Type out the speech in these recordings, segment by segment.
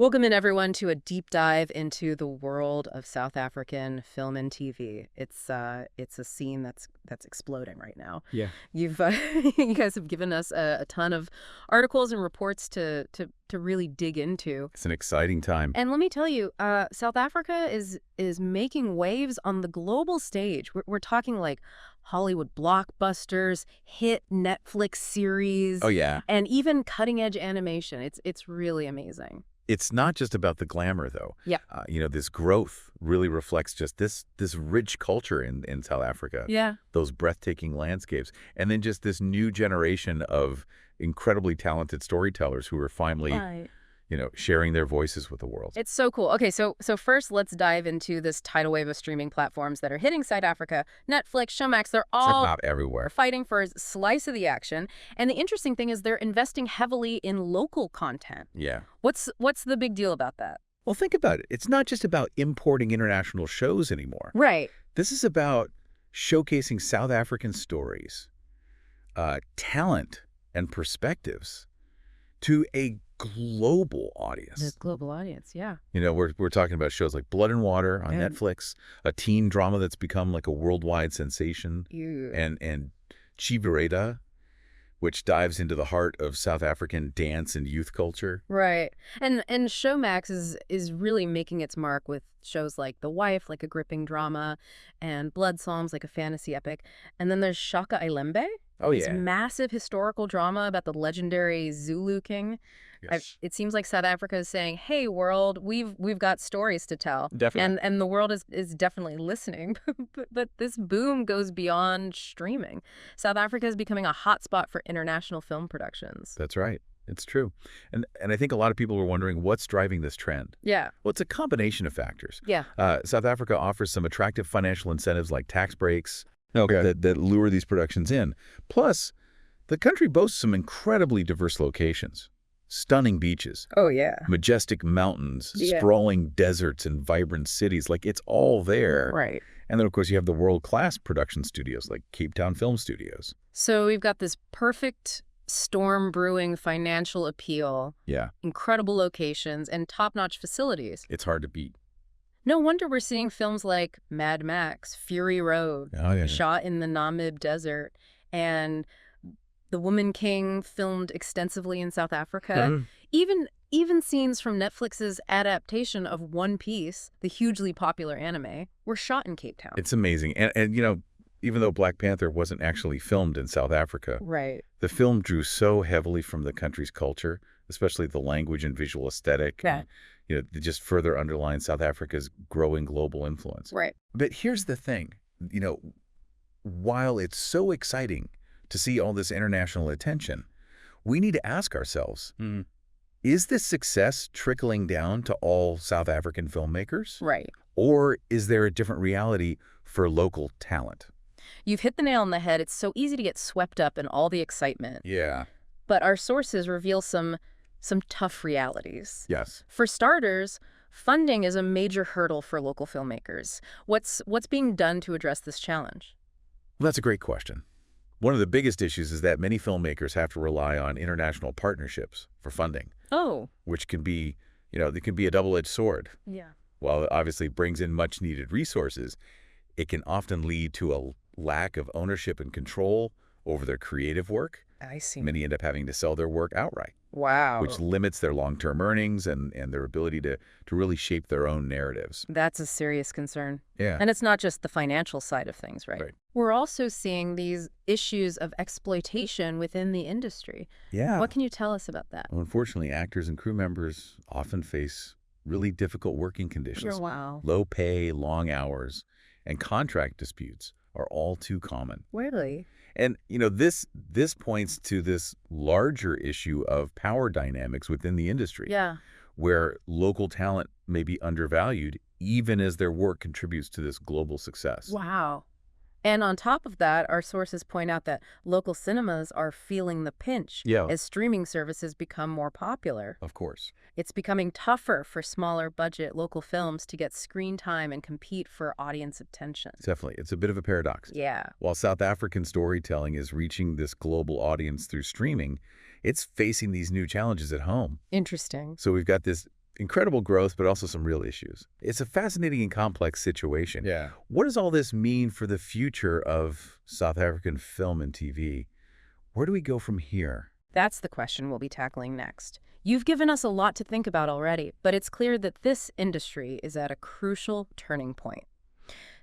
Welcome in, everyone, to a deep dive into the world of South African film and TV. It's a scene that's exploding right now. Yeah. You've you guys have given us a ton of articles and reports to really dig into. It's an exciting time. And let me tell you, South Africa is making waves on the global stage. We're talking like Hollywood blockbusters, hit Netflix series. Oh, yeah. And even cutting-edge animation. It's really amazing. It's not just about the glamour, though. Yeah. This growth really reflects just this rich culture in South Africa. Yeah. Those breathtaking landscapes. And then just this new generation of incredibly talented storytellers who are finally, Right. sharing their voices with the world. It's so cool. Okay, so first let's dive into this tidal wave of streaming platforms that are hitting South Africa. Netflix, Showmax, they're It's like all not everywhere. fighting for a slice of the action. And the interesting thing is they're investing heavily in local content. Yeah. What's the big deal about that? Well, think about it. It's not just about importing international shows anymore. Right. This is about showcasing South African stories, talent, and perspectives to a global audience. The global audience, yeah. We're talking about shows like Blood and Water on Yeah. Netflix, a teen drama that's become like a worldwide sensation, and Chivireda, which dives into the heart of South African dance and youth culture. Right. And Showmax is really making its mark with shows like The Wife, like a gripping drama, and Blood Psalms, like a fantasy epic. And then there's Shaka Ilembe, Oh, this yeah. massive historical drama about the legendary Zulu king. Yes. It seems like South Africa is saying, "Hey, world, we've got stories to tell." Definitely. And the world is definitely listening. But this boom goes beyond streaming. South Africa is becoming a hotspot for international film productions. That's right. It's true. And I think a lot of people are wondering what's driving this trend. Yeah. Well, it's a combination of factors. Yeah. South Africa offers some attractive financial incentives like tax breaks that lure these productions in. Plus, the country boasts some incredibly diverse locations. Stunning beaches, Oh, yeah. majestic mountains, Yeah. sprawling deserts, and vibrant cities. Like, it's all there. Right. And then, of course, you have the world-class production studios like Cape Town Film Studios. So we've got this perfect storm brewing financial appeal, Yeah, incredible locations, and top-notch facilities. it's hard to beat. No wonder we're seeing films like Mad Max, Fury Road, Oh, yeah. shot in the Namib Desert, and The Woman King, filmed extensively in South Africa. Even scenes from Netflix's adaptation of One Piece, the hugely popular anime, were shot in Cape Town. It's amazing. And even though Black Panther wasn't actually filmed in South Africa, Right. the film drew so heavily from the country's culture, especially the language and visual aesthetic. Yeah. And, it just further underlines South Africa's growing global influence. Right. But here's the thing, while it's so exciting to see all this international attention, we need to ask ourselves, is this success trickling down to all South African filmmakers? Right. Or is there a different reality for local talent? You've hit the nail on the head. It's so easy to get swept up in all the excitement. Yeah. But our sources reveal some tough realities. Yes. For starters, funding is a major hurdle for local filmmakers. What's being done to address this challenge? Well, that's a great question. One of the biggest issues is that many filmmakers have to rely on international partnerships for funding, Oh. which can be, it can be a double-edged sword. Yeah. While it obviously brings in much-needed resources, it can often lead to a lack of ownership and control over their creative work. I see. Many end up having to sell their work outright, Wow. which limits their long-term earnings and their ability to really shape their own narratives. That's a serious concern. Yeah. And it's not just the financial side of things, right? Right. We're also seeing these issues of exploitation within the industry. Yeah. What can you tell us about that? Well, unfortunately, actors and crew members often face really difficult working conditions. Wow. Low pay, long hours, and contract disputes are all too common. Really? And, this points to this larger issue of power dynamics within the industry, Yeah. where local talent may be undervalued even as their work contributes to this global success. Wow. And on top of that, our sources point out that local cinemas are feeling the pinch Yeah. as streaming services become more popular. Of course. It's becoming tougher for smaller budget local films to get screen time and compete for audience attention. Definitely. It's a bit of a paradox. Yeah. While South African storytelling is reaching this global audience through streaming, it's facing these new challenges at home. Interesting. So we've got this incredible growth, but also some real issues. It's a fascinating and complex situation. Yeah. What does all this mean for the future of South African film and TV? Where do we go from here? That's the question we'll be tackling next. You've given us a lot to think about already, but it's clear that this industry is at a crucial turning point.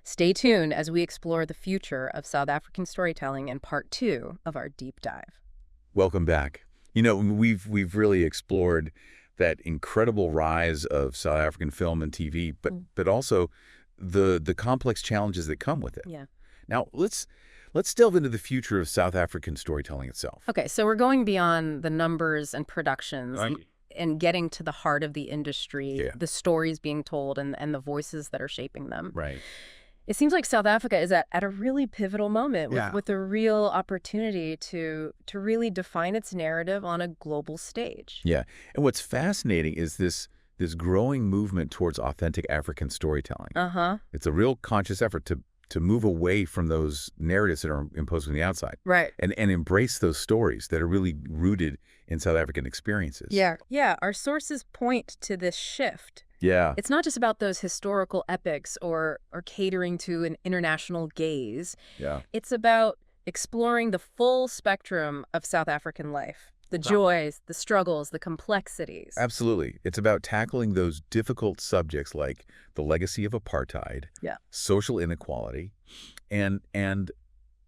Stay tuned as we explore the future of South African storytelling in part 2 of our deep dive. Welcome back. You know, we've really explored that incredible rise of South African film and TV, but also the complex challenges that come with it. Yeah. Now, let's delve into the future of South African storytelling itself. Okay, so we're going beyond the numbers and productions and getting to the heart of the industry, the stories being told and the voices that are shaping them. Right. It seems like South Africa is at a really pivotal moment with a real opportunity to really define its narrative on a global stage. Yeah. And what's fascinating is this growing movement towards authentic African storytelling. Uh-huh. It's a real conscious effort to move away from those narratives that are imposed from the outside. Right. And embrace those stories that are really rooted in South African experiences. Yeah. Yeah. Our sources point to this shift. Yeah. It's not just about those historical epics or catering to an international gaze. Yeah. It's about exploring the full spectrum of South African life. The joys, the struggles, the complexities. Absolutely. It's about tackling those difficult subjects like the legacy of apartheid, social inequality, and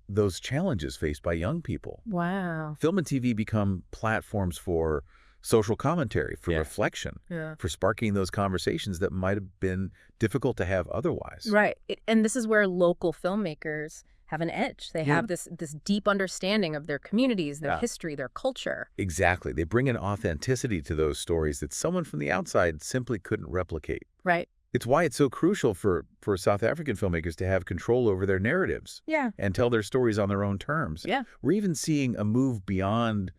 those challenges faced by young people. Wow. Film and TV become platforms for social commentary, for reflection, for sparking those conversations that might have been difficult to have otherwise. Right. And this is where local filmmakers have an edge. They have this deep understanding of their communities, their history, their culture. Exactly. They bring an authenticity to those stories that someone from the outside simply couldn't replicate. Right. It's why it's so crucial for South African filmmakers to have control over their narratives and tell their stories on their own terms. Yeah. We're even seeing a move beyond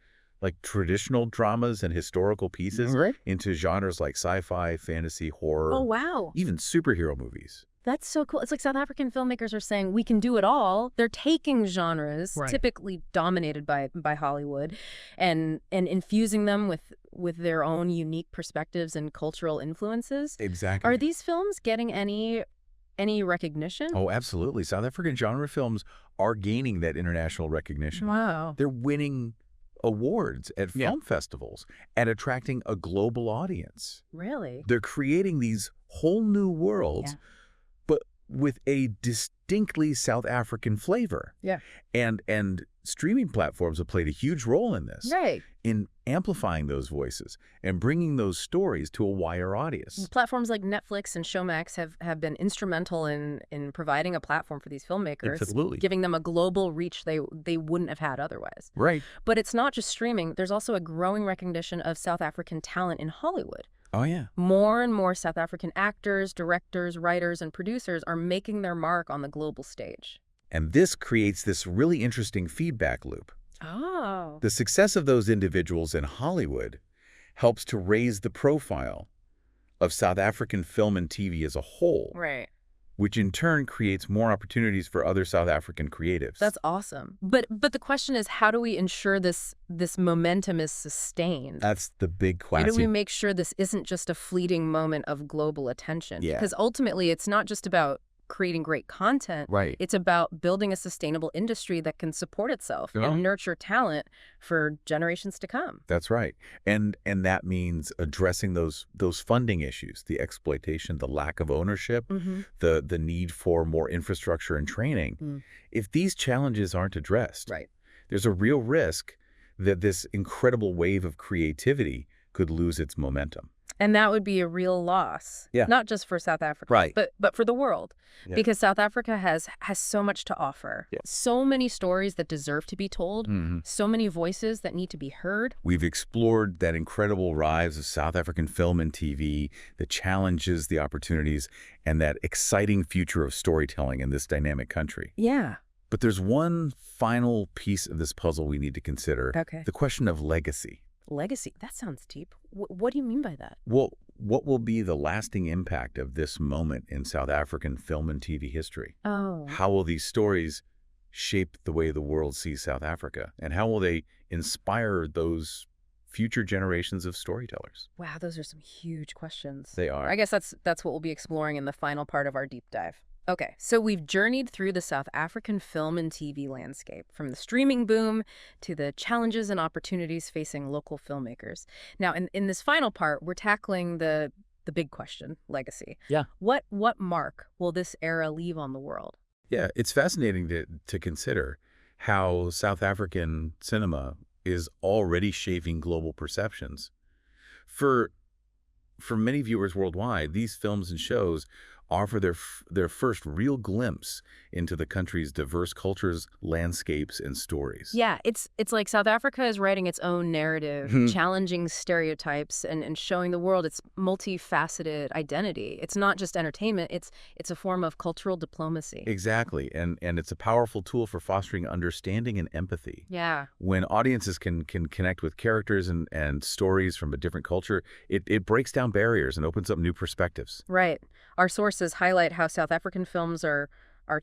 like traditional dramas and historical pieces into genres like sci-fi, fantasy, horror. Oh, wow. Even superhero movies. That's so cool. It's like South African filmmakers are saying we can do it all. They're taking genres typically dominated by Hollywood and infusing them with their own unique perspectives and cultural influences. Exactly. Are these films getting any recognition? Oh, absolutely. South African genre films are gaining that international recognition. Wow. They're winning awards at film festivals and attracting a global audience. Really? They're creating these whole new worlds, but with a distinctly South African flavor. Yeah. And streaming platforms have played a huge role in this. Right. In amplifying those voices and bringing those stories to a wider audience. Platforms like Netflix and Showmax have been instrumental in providing a platform for these filmmakers. Absolutely. Giving them a global reach they wouldn't have had otherwise. Right. But it's not just streaming. There's also a growing recognition of South African talent in Hollywood. Oh, yeah. More and more South African actors, directors, writers, and producers are making their mark on the global stage. And this creates this really interesting feedback loop. Oh. The success of those individuals in Hollywood helps to raise the profile of South African film and TV as a whole. Right. Which in turn creates more opportunities for other South African creatives. That's awesome. But the question is, how do we ensure this momentum is sustained? That's the big question. How do we make sure this isn't just a fleeting moment of global attention? Yeah. Because ultimately, it's not just about creating great content. Right. It's about building a sustainable industry that can support itself and nurture talent for generations to come. That's right. And that means addressing those funding issues, the exploitation, the lack of ownership, the need for more infrastructure and training. If these challenges aren't addressed, there's a real risk that this incredible wave of creativity could lose its momentum. And that would be a real loss, not just for South Africa, but for the world, because South Africa has so much to offer, so many stories that deserve to be told, so many voices that need to be heard. We've explored that incredible rise of South African film and TV, the challenges, the opportunities, and that exciting future of storytelling in this dynamic country. Yeah. But there's one final piece of this puzzle we need to consider, the question of legacy. Legacy? That sounds deep. What do you mean by that? Well, what will be the lasting impact of this moment in South African film and TV history? Oh. How will these stories shape the way the world sees South Africa? And how will they inspire those future generations of storytellers? Wow, those are some huge questions. They are. I guess that's what we'll be exploring in the final part of our deep dive. Okay, so we've journeyed through the South African film and TV landscape, from the streaming boom to the challenges and opportunities facing local filmmakers. Now, in this final part, we're tackling the big question, legacy. Yeah. What mark will this era leave on the world? Yeah, it's fascinating to consider how South African cinema is already shaping global perceptions. For for many viewers worldwide, these films and shows offer their first real glimpse into the country's diverse cultures, landscapes, and stories. Yeah, it's like South Africa is writing its own narrative, Mhm. challenging stereotypes and showing the world its multifaceted identity. It's not just entertainment, it's a form of cultural diplomacy. Exactly, and it's a powerful tool for fostering understanding and empathy. Yeah. When audiences can connect with characters and stories from a different culture, it breaks down barriers and opens up new perspectives. Right. Our sources highlight how South African films are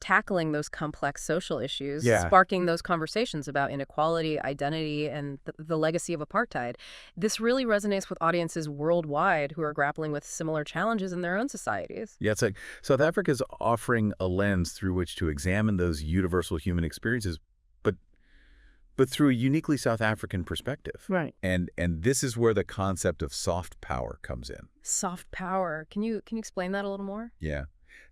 tackling those complex social issues, Yeah. sparking those conversations about inequality, identity, and the legacy of apartheid. This really resonates with audiences worldwide who are grappling with similar challenges in their own societies. Yeah, it's like South Africa's offering a lens through which to examine those universal human experiences, but through a uniquely South African perspective. Right. And this is where the concept of soft power comes in. Soft power. Can you explain that a little more? Yeah.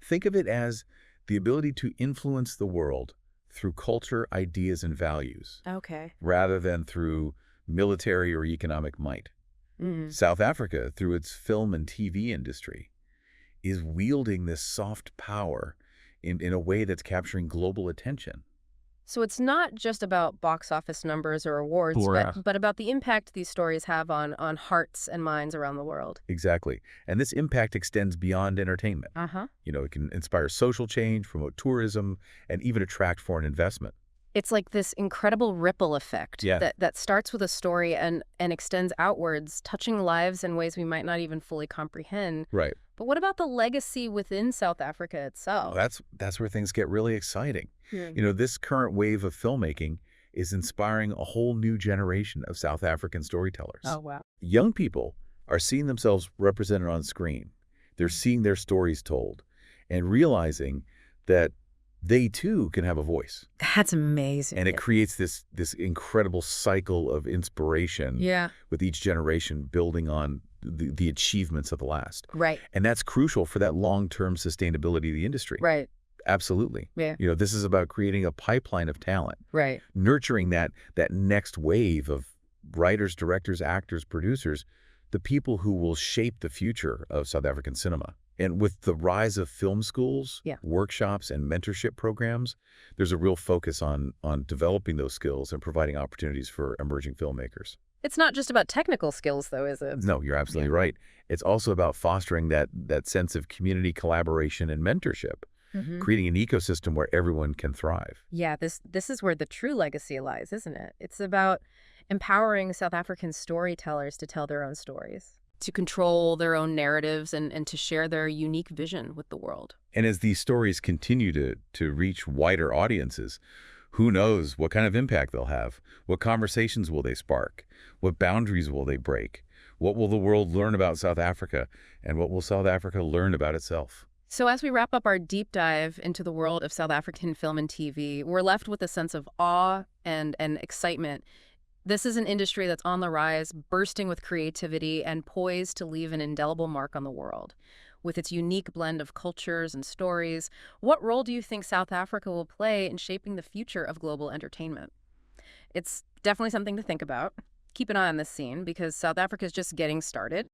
Think of it as the ability to influence the world through culture, ideas, and values, Okay. rather than through military or economic might. Mm. South Africa, through its film and TV industry, is wielding this soft power in a way that's capturing global attention. So it's not just about box office numbers or awards, Correct. but about the impact these stories have on hearts and minds around the world. Exactly. And this impact extends beyond entertainment. Uh-huh. It can inspire social change, promote tourism, and even attract foreign investment. It's like this incredible ripple effect Yeah. that starts with a story and extends outwards, touching lives in ways we might not even fully comprehend. Right. But what about the legacy within South Africa itself? That's where things get really exciting. Hmm. This current wave of filmmaking is inspiring a whole new generation of South African storytellers. Oh, wow. Young people are seeing themselves represented on screen. They're seeing their stories told and realizing that they too can have a voice. That's amazing. And it creates this incredible cycle of inspiration Yeah. with each generation building on the achievements of the last. Right. And that's crucial for that long-term sustainability of the industry. Right. Absolutely. Yeah. This is about creating a pipeline of talent, Right. nurturing that next wave of writers, directors, actors, producers, the people who will shape the future of South African cinema. And with the rise of film schools, Yeah. workshops, and mentorship programs, there's a real focus on developing those skills and providing opportunities for emerging filmmakers. It's not just about technical skills, though, is it? No, you're absolutely right. It's also about fostering that sense of community collaboration and mentorship, Mhm. creating an ecosystem where everyone can thrive. Yeah, this is where the true legacy lies, isn't it? It's about empowering South African storytellers to tell their own stories, to control their own narratives, and to share their unique vision with the world. And as these stories continue to reach wider audiences, who knows what kind of impact they'll have? What conversations will they spark? What boundaries will they break? What will the world learn about South Africa? And what will South Africa learn about itself? So as we wrap up our deep dive into the world of South African film and TV, we're left with a sense of awe and excitement. This is an industry that's on the rise, bursting with creativity and poised to leave an indelible mark on the world. With its unique blend of cultures and stories, what role do you think South Africa will play in shaping the future of global entertainment? It's definitely something to think about. Keep an eye on this scene because South Africa is just getting started.